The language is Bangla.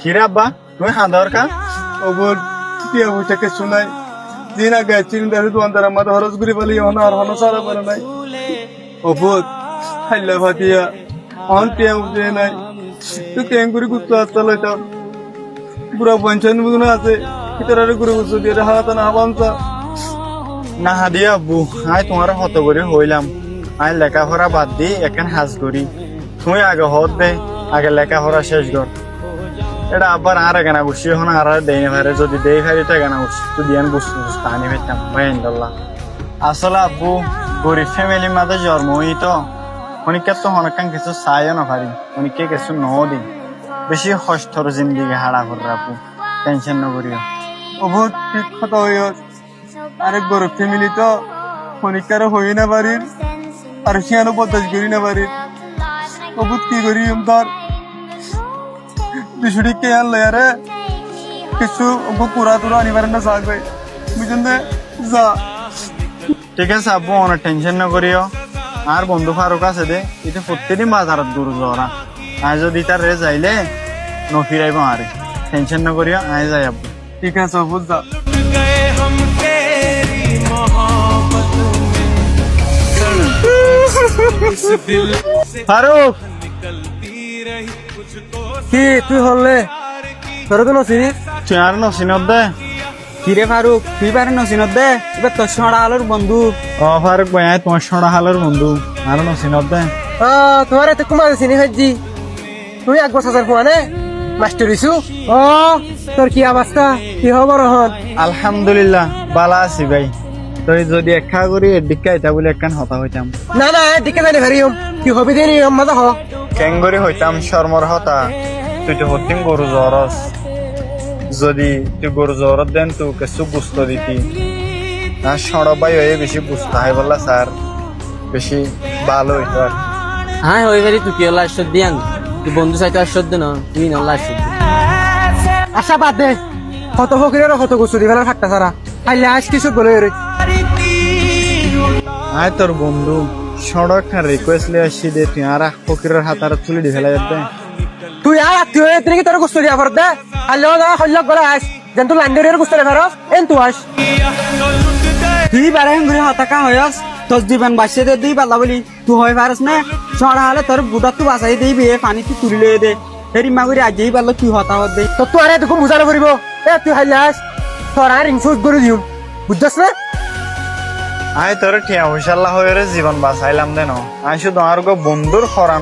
কিরে আব্বা তুমি হাঁদার কা ওগর টিয়া বুঝাকে শুনাই দিন আগে চিন্তার দোকানদার মাথা খরচ করে বলি আর হন সারা পারে নাই ওপর খাইলা ভাতিয়া অন টিয়া বুঝে নাই তো ট্যাং করে কুত্তা হাতটা লইতাম পুরা পঞ্চায়েত বুঝুন আছে ভিতরে করে বুঝছো দিয়ে হাত না হাবামসা না হাদিয়া আব্বু আয় তোমার হত করে হইলাম আয় লেখাপড়া বাদ দি এখন হাজ করি তুই আগে হত দে আগে লেখাপড়া শেষ কর এটা আবার আর গানা বসি এখন আর দেয় না ভারে যদি দেই ভারি তো গানা বসি তো দিয়ান বসতে বসতে আনি পেতাম ভাই ইনশাল্লাহ আসলে আব্বু গরিব ফ্যামিলির মাঝে জন্ম হই তো অনেকে তো অনেকান কিছু চাইও না পারি অনেকে কিছু নও দিই বেশি কষ্টর জিন্দিগি হারা করে আব্বু টেনশন নকরিও বহুত ঠিক কথা হইও আরেক গরিব ফ্যামিলি তো অনেকারও হই না পারি আর সিয়ানো পদ্মাস করি না পারি বহুত কি করি ধর বিশুড়ি কে আনলে আরে কিছু পুরা তুরা আনিবার না থাকবে বুঝলেন যা ঠিক আছে আব্বু অনেক টেনশন না করিও আর বন্ধু ফারুক আছে দে এটা প্রত্যেকদিন বাজারত দূর যাওয়া আজ যদি তার রে যাইলে ন ফিরাইব আরে টেনশন না করিও আয় যাই আব্বু ঠিক আছে আব্বু যা ফারুক কি তুই হলে তোর তো নছিনি তুই আর নসিনত দে কিরে ফারুক তুই পারে নছিনত দে এবার তোর সড়া আলোর বন্ধু ও ফারুক ভাই তোমার সড়া হালের বন্ধু আর নসিনত দে তোমার এতে কুমার চিনি খাইছি তুই এক বছর পোয়ানে মাস্টার ইছু ও তোর কি অবস্থা কি খবর হন আলহামদুলিল্লাহ বালা আছি ভাই তুই যদি একা করি এদিকে আইতা বলে একখান হতা হইতাম না না এদিকে জানি ভারিম কি হবি দেনি মজা হ কেঙ্গরি হইতাম শর্মর হতা তুই তো হতিম গরু জরস যদি তুই গরু জরত দেন তুই কিছু বুঝতে দিতি আর সড় ভাই হয়ে বেশি বুঝতে হয় বললা স্যার বেশি ভালো হইতো আর হ্যাঁ হয়ে পারি তুই কি হল্লা আসর দিয়ান তুই বন্ধু চাইতে আসর দে না তুই নল্লা আসর আশা বাদ দে কত ফকিরের কত গুছুরি ফেলার খাট্টা সারা খাইলে আজ কিছু বলে রে আয় তোর বন্ধু সড়ক একটা রিকোয়েস্ট লিয়ে আসছি দে তুই আর ফকিরের হাত আর তুলে দিয়ে ফেলা যাবে তুই আর তুই তুই কি তোর গুছু দিয়া ফর দে আলো না হল্লা গলা আস যেন তুই লান্ডের গুছু রে ফেরস এন তুই আস তুই বারে ঘুরে হতাকা হয়স তোর জীবন বাঁচিয়ে দে দিই পাল্লা বলি তুই হয় পারস না সরা হলে তোর বুড়া তুই বাঁচাই দিবি পানি তুই তুলি লয়ে দে হেরি মা করে আজই পারলো তুই হতা হত দে তো তুই আরে দেখো বুঝানো করিব এ তুই হাইলে আস তোর আর ইনফুজ করে দিও বুঝছস না আয় তোর ঠিয়া হুশাল্লাহ হয়ে জীবন বাঁচাইলাম দেন আয় শুধু আর বন্ধুর খরান